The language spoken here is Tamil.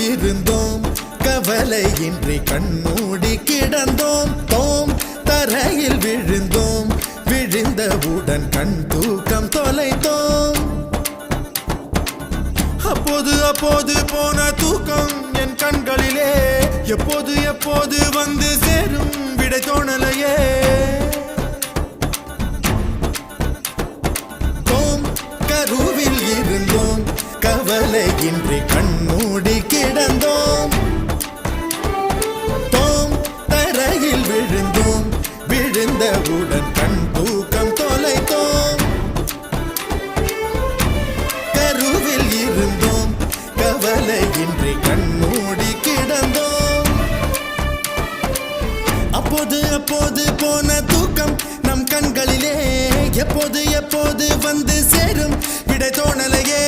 இருந்தோம் கவலையின்றி கண்மூடி கிடந்தோம் தோம் தரையில் விழுந்தோம் விழுந்தவுடன் கண் தூக்கம் தொலைத்தோம் அப்போது அப்போது போன தூக்கம் என் கண்களிலே எப்போது எப்போது வந்து சேரும் விடை தோணலையே தோம் கருவில் இருந்தோம் கவலையின்றி கண்மூடி கிடந்தோம் தோம் தரையில் விழுந்தோம் விழுந்தவுடன் கண் தூக்கம் தொலைத்தோம் கருவில் இருந்தோம் கவலையின்றி கண்மூடி கிடந்தோம் அப்போது அப்போது போன தூக்கம் நம் கண்களிலே எப்போது எப்போது வந்து சேரும் விடை தோணலையே